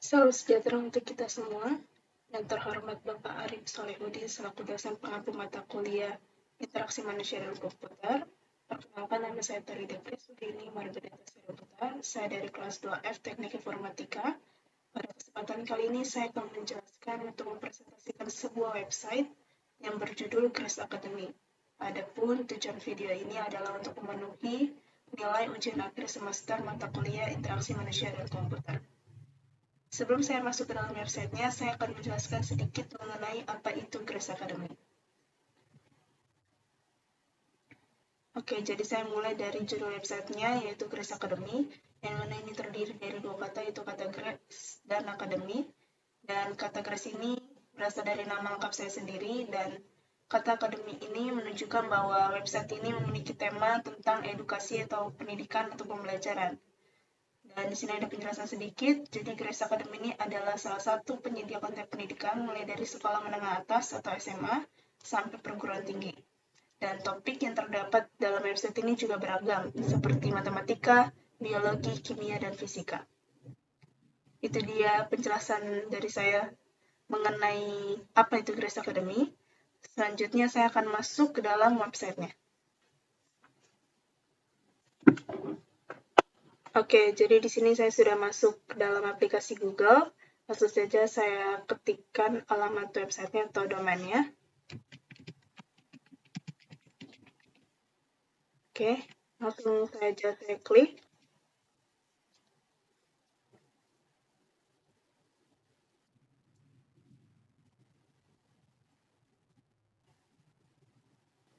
Salam sejahtera untuk kita semua. Yang terhormat Bapak Arif Solehudin selaku dosen pengampu mata kuliah Interaksi Manusia dan Komputer. Perkenalkan, nama saya Torida Prisudini Margareta Sirebutar. Saya dari kelas 2F Teknik Informatika. Pada kesempatan kali ini saya akan menjelaskan untuk mempresentasikan sebuah website yang berjudul Grace Academy. Adapun tujuan video ini adalah untuk memenuhi nilai ujian akhir semester mata kuliah Interaksi Manusia dan Komputer. Sebelum saya masuk ke dalam websitenya, saya akan menjelaskan sedikit mengenai apa itu Grace Academy. Oke, jadi saya mulai dari judul websitenya, yaitu Grace Academy, yang mana ini terdiri dari dua kata, yaitu kata Grace dan Academy. Dan kata Grace ini berasal dari nama lengkap saya sendiri, dan kata Academy ini menunjukkan bahwa website ini memiliki tema tentang edukasi atau pendidikan atau pembelajaran. Dan di sini ada penjelasan sedikit. Jadi Grace Academy ini adalah salah satu penyedia konten pendidikan mulai dari sekolah menengah atas atau SMA sampai perguruan tinggi. Dan topik yang terdapat dalam website ini juga beragam, seperti matematika, biologi, kimia, dan fisika. Itu dia penjelasan dari saya mengenai apa itu Grace Academy. Selanjutnya saya akan masuk ke dalam websitenya. Oke, jadi di sini saya sudah masuk ke dalam aplikasi Google. Langsung saja saya ketikkan alamat websitenya atau domainnya. Oke, langsung saja saya klik.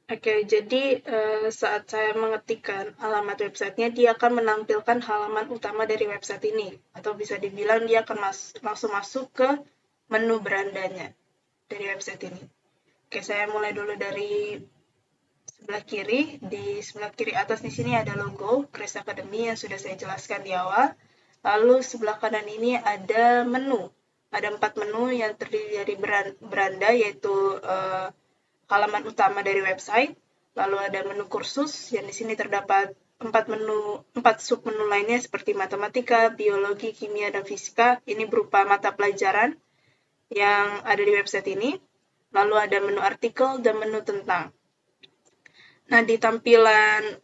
Oke, jadi saat saya mengetikkan alamat websitenya, dia akan menampilkan halaman utama dari website ini. Atau bisa dibilang dia akan langsung masuk ke menu berandanya dari website ini. Oke, saya mulai dulu dari sebelah kiri. Di sebelah kiri atas di sini ada logo Grace Academy yang sudah saya jelaskan di awal. Lalu sebelah kanan ini ada menu. Ada 4 menu yang terdiri dari beranda, yaitu halaman utama dari website. Lalu ada menu kursus, yang di sini terdapat 4 submenu lainnya seperti matematika, biologi, kimia, dan fisika. Ini berupa mata pelajaran yang ada di website ini. Lalu ada menu artikel dan menu tentang. Nah, di tampilan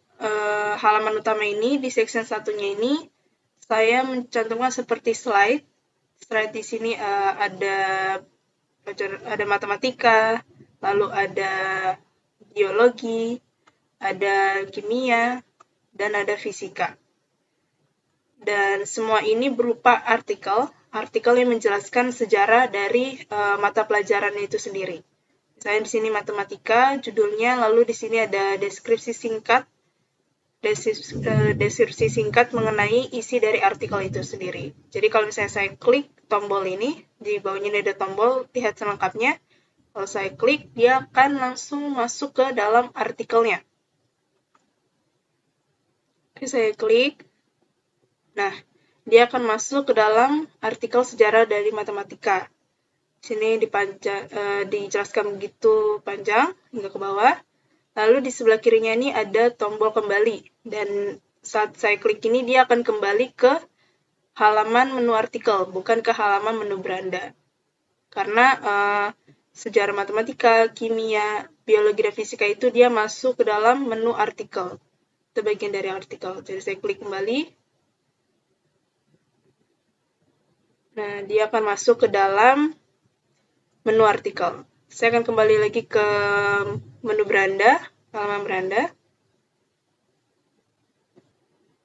halaman utama ini, di section satunya ini, saya mencantumkan seperti slide. Slide di sini ada matematika, lalu ada biologi, ada kimia, dan ada fisika. Dan semua ini berupa artikel yang menjelaskan sejarah dari mata pelajaran itu sendiri. Misalnya di sini matematika, judulnya, lalu di sini ada deskripsi singkat mengenai isi dari artikel itu sendiri. Jadi kalau misalnya saya klik tombol ini, di bawahnya ada tombol lihat selengkapnya. Kalau saya klik, dia akan langsung masuk ke dalam artikelnya. Oke, saya klik. Nah, dia akan masuk ke dalam artikel sejarah dari matematika. Di sini dijelaskan begitu panjang hingga ke bawah. Lalu di sebelah kirinya ini ada tombol kembali. Dan saat saya klik ini, dia akan kembali ke halaman menu artikel, bukan ke halaman menu beranda. Karena sejarah matematika, kimia, biologi, dan fisika itu dia masuk ke dalam menu artikel. Itu bagian dari artikel. Jadi saya klik kembali. Nah, dia akan masuk ke dalam menu artikel. Saya akan kembali lagi ke menu beranda, halaman beranda.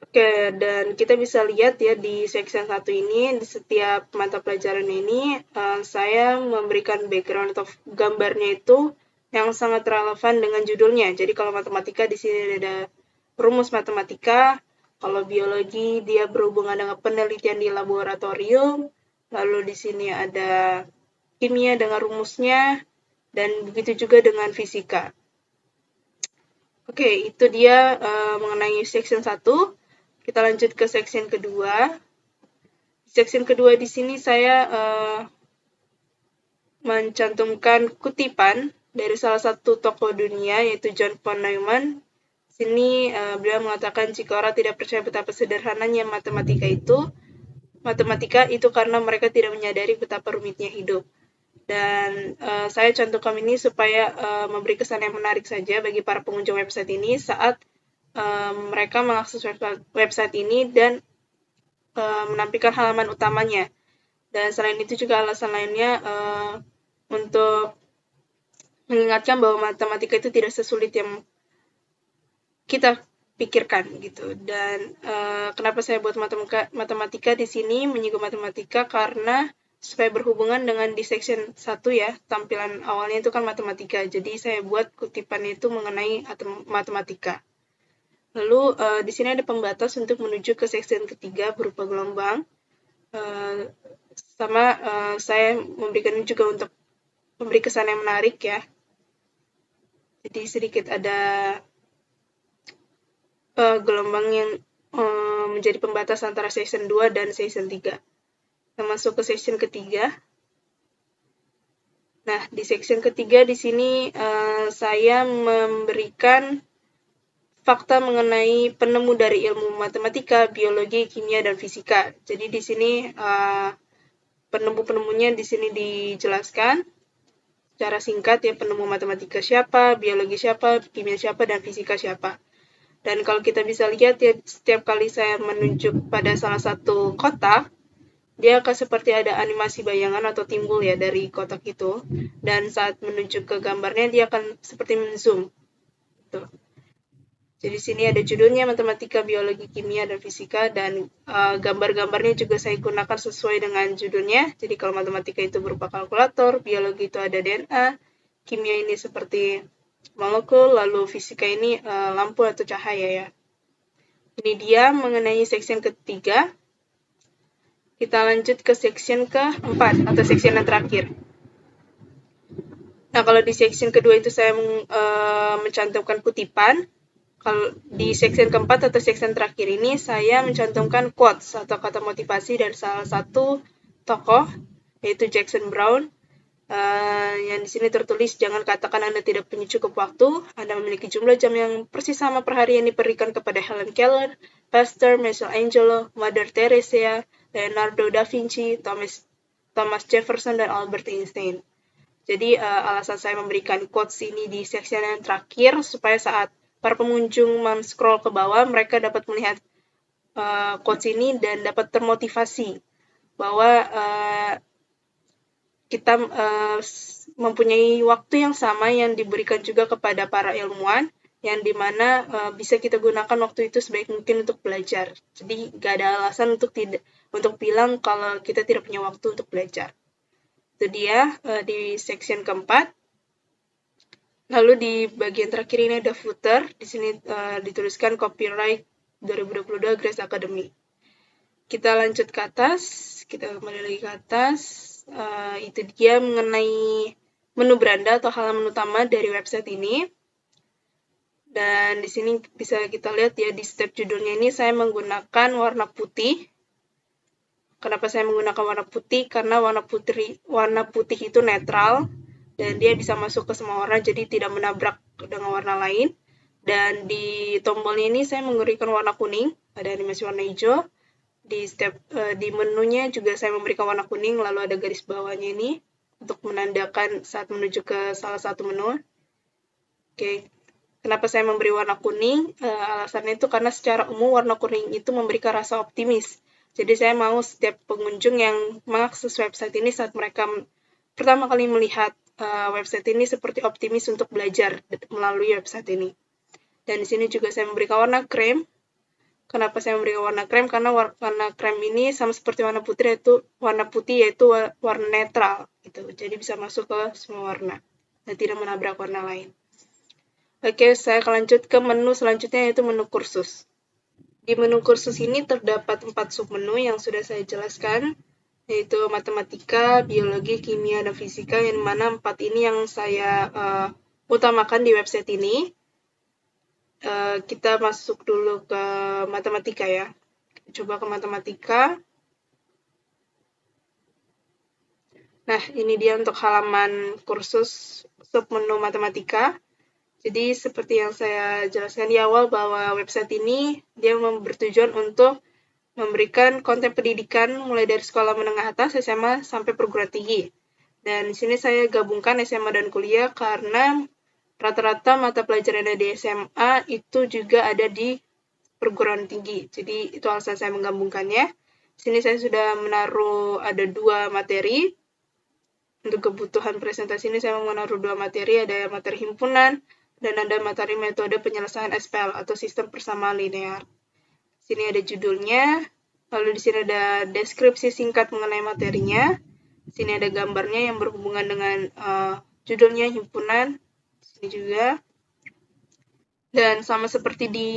Oke, dan kita bisa lihat ya di section 1 ini, di setiap mata pelajaran ini, saya memberikan background atau gambarnya itu yang sangat relevan dengan judulnya. Jadi kalau matematika di sini ada rumus matematika, kalau biologi dia berhubungan dengan penelitian di laboratorium, lalu di sini ada kimia dengan rumusnya, dan begitu juga dengan fisika. Oke, itu dia mengenai section 1. Kita lanjut ke section kedua. Section kedua di sini saya mencantumkan kutipan dari salah satu tokoh dunia, yaitu John von Neumann. Sini beliau mengatakan, jika orang tidak percaya betapa sederhananya matematika itu, matematika itu karena mereka tidak menyadari betapa rumitnya hidup. Dan saya cantumkan ini supaya memberi kesan yang menarik saja bagi para pengunjung website ini saat mereka mengakses website ini dan menampilkan halaman utamanya. Dan selain itu juga alasan lainnya untuk mengingatkan bahwa matematika itu tidak sesulit yang kita pikirkan gitu. Dan kenapa saya buat matematika di sini, menyinggung matematika karena supaya berhubungan dengan di section 1 ya, tampilan awalnya itu kan matematika. Jadi saya buat kutipan itu mengenai matematika. Lalu di sini ada pembatas untuk menuju ke section ketiga berupa gelombang. Saya memberikan ini juga untuk memberi kesan yang menarik ya. Jadi sedikit ada gelombang yang menjadi pembatas antara section 2 dan section 3. Kita masuk ke section ketiga. Nah, di section ketiga di sini saya memberikan fakta mengenai penemu dari ilmu matematika, biologi, kimia, dan fisika. Jadi di sini penemu-penemunya di sini dijelaskan secara singkat ya, penemu matematika siapa, biologi siapa, kimia siapa, dan fisika siapa. Dan kalau kita bisa lihat ya, setiap kali saya menunjuk pada salah satu kotak, dia akan seperti ada animasi bayangan atau timbul ya dari kotak itu. Dan saat menunjuk ke gambarnya, dia akan seperti men-zoom. Tuh. Jadi sini ada judulnya matematika, biologi, kimia, dan fisika, dan gambar-gambarnya juga saya gunakan sesuai dengan judulnya. Jadi kalau matematika itu berupa kalkulator, biologi itu ada DNA, kimia ini seperti molekul, lalu fisika ini lampu atau cahaya ya. Ini dia mengenai section ketiga. Kita lanjut ke section keempat atau section yang terakhir. Nah, kalau di section kedua itu saya mencantumkan kutipan. Kalau di section keempat atau section terakhir ini saya mencantumkan quotes atau kata motivasi dari salah satu tokoh yaitu Jackson Brown. Yang di sini tertulis, jangan katakan Anda tidak punya cukup waktu. Anda memiliki jumlah jam yang persis sama per hari yang diberikan kepada Helen Keller, Pasteur, Michelangelo, Mother Teresa, Leonardo da Vinci, Thomas Jefferson, dan Albert Einstein. Jadi alasan saya memberikan quotes ini di section yang terakhir supaya saat para pengunjung men-scroll ke bawah, mereka dapat melihat quotes ini dan dapat termotivasi bahwa kita mempunyai waktu yang sama yang diberikan juga kepada para ilmuwan, yang dimana bisa kita gunakan waktu itu sebaik mungkin untuk belajar. Jadi gak ada alasan untuk bilang kalau kita tidak punya waktu untuk belajar. Itu dia di section keempat. Lalu di bagian terakhir ini ada footer. Di sini dituliskan copyright 2022 Grace Academy. Kita lanjut ke atas. Kita kembali lagi ke atas. Itu dia mengenai menu beranda atau halaman utama dari website ini. Dan di sini bisa kita lihat ya, di step judulnya ini saya menggunakan warna putih. Kenapa saya menggunakan warna putih? Karena warna putih itu netral dan dia bisa masuk ke semua warna, jadi tidak menabrak dengan warna lain. Dan di tombolnya ini saya memberikan warna kuning, ada animasi warna hijau. Di menunya juga saya memberikan warna kuning, lalu ada garis bawahnya ini untuk menandakan saat menuju ke salah satu menu. Oke, kenapa saya memberi warna kuning? Alasannya itu karena secara umum warna kuning itu memberikan rasa optimis. Jadi saya mau setiap pengunjung yang mengakses website ini saat mereka pertama kali melihat website ini seperti optimis untuk belajar melalui website ini. Dan di sini juga saya memberikan warna krem. Kenapa saya memberikan warna krem? Karena warna krem ini sama seperti warna putih yaitu warna netral gitu. Jadi bisa masuk ke semua warna dan tidak menabrak warna lain. Oke, saya akan lanjut ke menu selanjutnya yaitu menu kursus. Di menu kursus ini terdapat 4 submenu yang sudah saya jelaskan, yaitu matematika, biologi, kimia, dan fisika, yang mana 4 ini yang saya utamakan di website ini. Kita masuk dulu ke matematika ya. Coba ke matematika. Nah, ini dia untuk halaman kursus submenu matematika. Jadi seperti yang saya jelaskan di awal bahwa website ini dia bertujuan untuk memberikan konten pendidikan mulai dari sekolah menengah atas, SMA, sampai perguruan tinggi. Dan di sini saya gabungkan SMA dan kuliah karena rata-rata mata pelajaran yang ada di SMA itu juga ada di perguruan tinggi. Jadi itu alasan saya menggabungkannya. Di sini saya sudah menaruh ada 2 materi. Untuk kebutuhan presentasi ini saya menaruh 2 materi, ada materi himpunan dan ada materi metode penyelesaian SPL atau sistem persamaan linear. Di sini ada judulnya, lalu di sini ada deskripsi singkat mengenai materinya. Di sini ada gambarnya yang berhubungan dengan judulnya himpunan. Di sini juga. Dan sama seperti di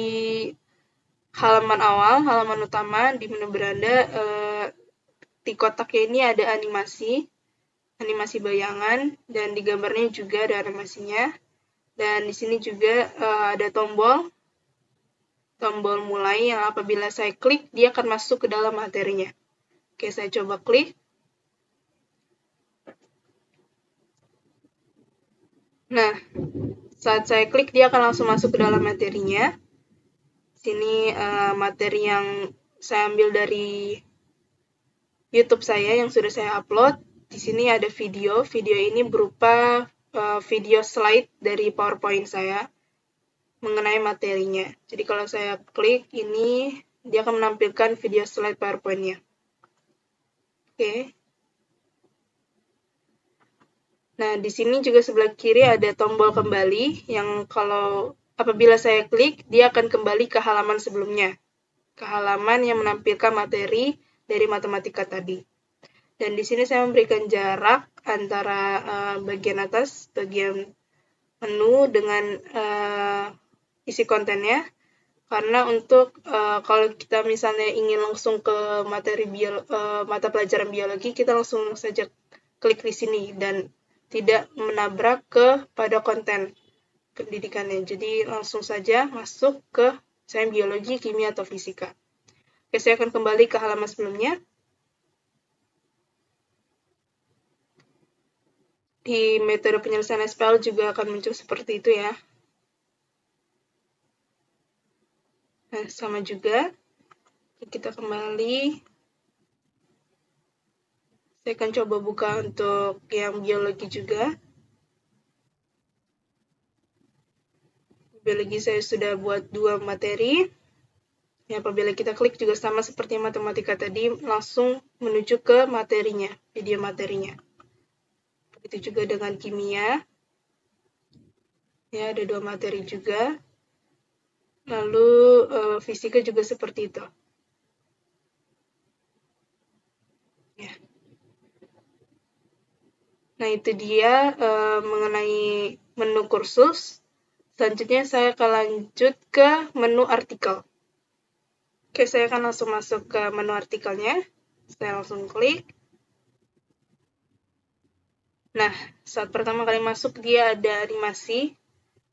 halaman awal, halaman utama di menu beranda, di kotaknya ini ada animasi bayangan, dan di gambarnya juga ada animasinya. Dan di sini juga ada tombol mulai yang apabila saya klik, dia akan masuk ke dalam materinya. Oke, saya coba klik. Nah, saat saya klik, dia akan langsung masuk ke dalam materinya. Sini materi yang saya ambil dari YouTube saya yang sudah saya upload. Di sini ada video. Video ini berupa video slide dari PowerPoint saya mengenai materinya. Jadi kalau saya klik ini, dia akan menampilkan video slide PowerPoint-nya. Oke. Nah, di sini juga sebelah kiri ada tombol kembali yang kalau apabila saya klik, dia akan kembali ke halaman sebelumnya. Ke halaman yang menampilkan materi dari matematika tadi. Dan di sini saya memberikan jarak antara bagian atas, bagian menu dengan isi kontennya. Karena untuk kalau kita misalnya ingin langsung ke materi mata pelajaran biologi, kita langsung saja klik di sini dan tidak menabrak kepada konten pendidikannya. Jadi langsung saja masuk ke misalnya biologi, kimia, atau fisika. Oke, saya akan kembali ke halaman sebelumnya. Di metode penyelesaian SPL juga akan muncul seperti itu ya. Nah, sama juga. Kita kembali. Saya akan coba buka untuk yang biologi juga. Biologi saya sudah buat 2 materi. Ya, apabila kita klik juga sama seperti matematika tadi, langsung menuju ke materinya, video materinya. Begitu juga dengan kimia. Ya, ada 2 materi juga. Lalu fisika juga seperti itu. Ya. Nah, itu dia mengenai menu kursus. Selanjutnya saya akan lanjut ke menu artikel. Oke, saya akan langsung masuk ke menu artikelnya. Saya langsung klik. Nah, saat pertama kali masuk dia ada animasi.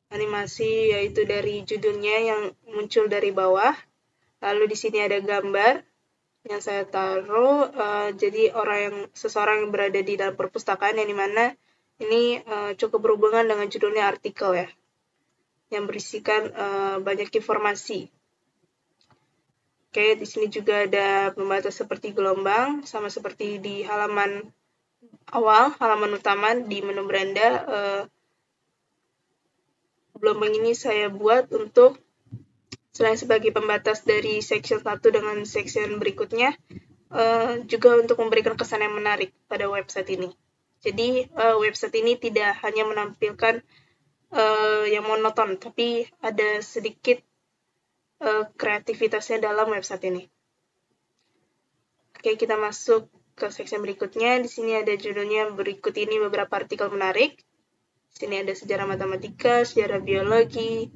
Animasi yaitu dari judulnya yang muncul dari bawah. Lalu di sini ada gambar yang saya taruh. Jadi seseorang yang berada di dalam perpustakaan yang dimana ini cukup berhubungan dengan judulnya artikel ya, yang berisikan banyak informasi. Oke, di sini juga ada pembatas seperti gelombang, sama seperti di halaman awal, halaman utama di menu beranda. Gelombang ini saya buat untuk selain sebagai pembatas dari section 1 dengan section berikutnya, juga untuk memberikan kesan yang menarik pada website ini. Jadi website ini tidak hanya menampilkan yang monoton, tapi ada sedikit kreativitasnya dalam website ini. Oke, kita masuk ke section berikutnya. Di sini ada judulnya berikut ini beberapa artikel menarik. Di sini ada sejarah matematika, sejarah biologi,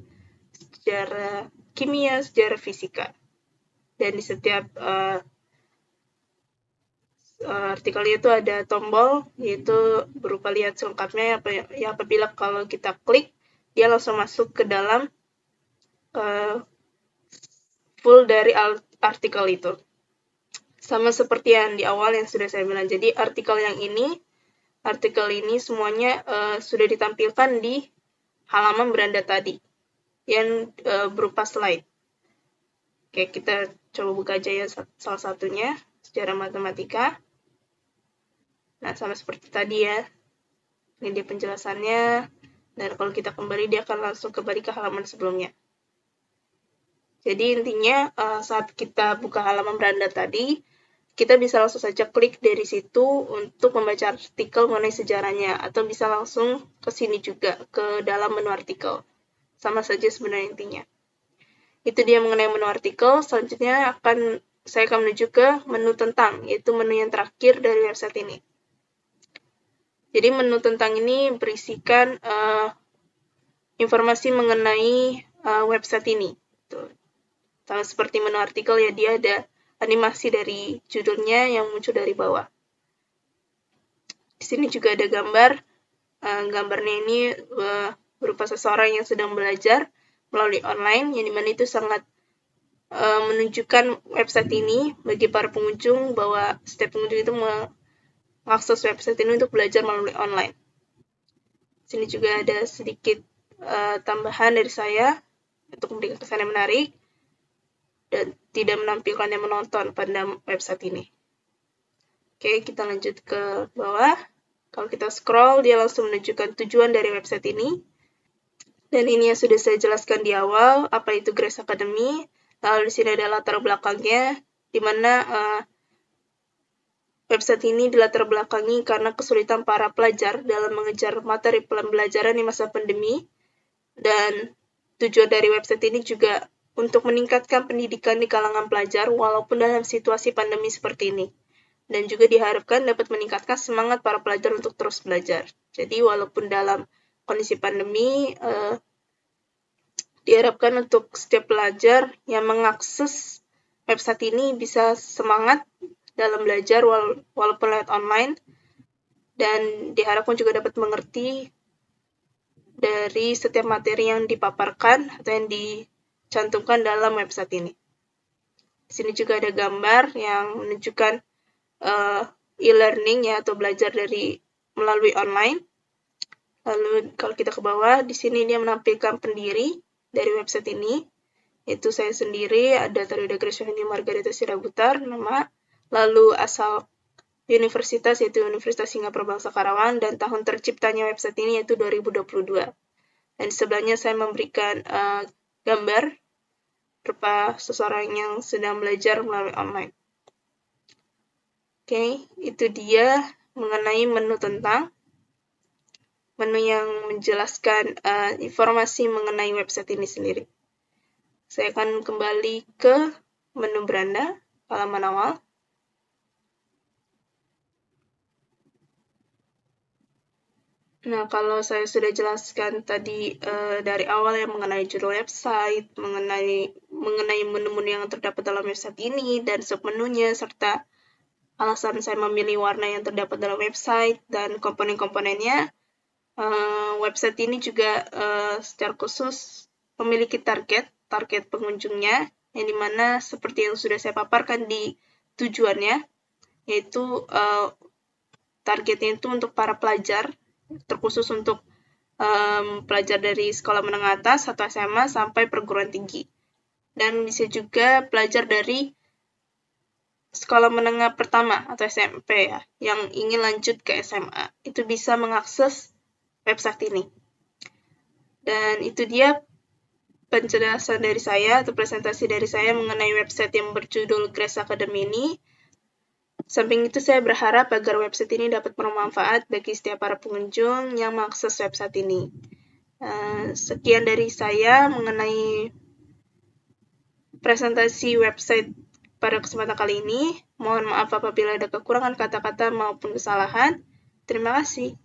sejarah kimia, sejarah fisika. Dan di setiap artikelnya itu ada tombol, yaitu berupa lihat selengkapnya, yang apabila kalau kita klik, dia langsung masuk ke dalam full dari artikel itu. Sama seperti yang di awal yang sudah saya bilang. Jadi artikel ini semuanya sudah ditampilkan di halaman beranda tadi yang berupa slide. Oke, kita Coba buka aja ya salah satunya, sejarah matematika. Nah, sama seperti tadi ya. Ini dia penjelasannya. Dan kalau kita kembali, dia akan langsung kembali ke halaman sebelumnya. Jadi intinya saat kita buka halaman beranda tadi, kita bisa langsung saja klik dari situ untuk membaca artikel mengenai sejarahnya, atau bisa langsung ke sini juga, ke dalam menu artikel. Sama saja sebenarnya intinya. Itu dia mengenai menu artikel. Selanjutnya saya akan menuju ke menu tentang, yaitu menu yang terakhir dari website ini. Jadi menu tentang ini berisikan informasi mengenai website ini. Sama seperti menu artikel ya, dia ada animasi dari judulnya yang muncul dari bawah. Di sini juga ada gambar. Gambarnya ini berupa seseorang yang sedang belajar melalui online, yang dimana itu sangat menunjukkan website ini bagi para pengunjung, bahwa setiap pengunjung itu mengakses website ini untuk belajar melalui online. Di sini juga ada sedikit tambahan dari saya untuk memberikan kesan yang menarik dan tidak menampilkan yang menonton pada website ini. Oke, kita lanjut ke bawah. Kalau kita scroll, dia langsung menunjukkan tujuan dari website ini. Dan ini yang sudah saya jelaskan di awal, apa itu Grace Academy. Lalu di sini ada latar belakangnya, di mana website ini dilatar belakangi karena kesulitan para pelajar dalam mengejar materi pembelajaran di masa pandemi. Dan tujuan dari website ini juga untuk meningkatkan pendidikan di kalangan pelajar walaupun dalam situasi pandemi seperti ini. Dan juga diharapkan dapat meningkatkan semangat para pelajar untuk terus belajar. Jadi walaupun dalam kondisi pandemi, diharapkan untuk setiap pelajar yang mengakses website ini bisa semangat dalam belajar walaupun lewat online. Dan diharapkan juga dapat mengerti dari setiap materi yang dipaparkan atau yang cantumkan dalam website ini. Di sini juga ada gambar yang menunjukkan e-learning ya, atau belajar melalui online. Lalu kalau kita ke bawah, di sini dia menampilkan pendiri dari website ini, yaitu saya sendiri, ada Taruda Graciani Margarita Sirabutar, nama, lalu asal universitas yaitu Universitas Singapura Bangsa Karawang, dan tahun terciptanya website ini yaitu 2022. Dan di sebelahnya saya memberikan gambar berupa seseorang yang sedang belajar melalui online. Oke, itu dia mengenai menu tentang. Menu yang menjelaskan informasi mengenai website ini sendiri. Saya akan kembali ke menu beranda, halaman awal. Nah, kalau saya sudah jelaskan tadi dari awal yang mengenai judul website, mengenai menu-menu yang terdapat dalam website ini, dan submenunya, serta alasan saya memilih warna yang terdapat dalam website, dan komponen-komponennya, website ini juga secara khusus memiliki target pengunjungnya, yang dimana seperti yang sudah saya paparkan di tujuannya, yaitu targetnya itu untuk para pelajar, terkhusus untuk pelajar dari sekolah menengah atas atau SMA sampai perguruan tinggi. Dan bisa juga pelajar dari sekolah menengah pertama atau SMP ya, yang ingin lanjut ke SMA. Itu bisa mengakses website ini. Dan itu dia penjelasan dari saya atau presentasi dari saya mengenai website yang berjudul Grace Academy ini. Samping itu saya berharap agar website ini dapat bermanfaat bagi setiap para pengunjung yang mengakses website ini. Sekian dari saya mengenai presentasi website pada kesempatan kali ini. Mohon maaf apabila ada kekurangan kata-kata maupun kesalahan. Terima kasih.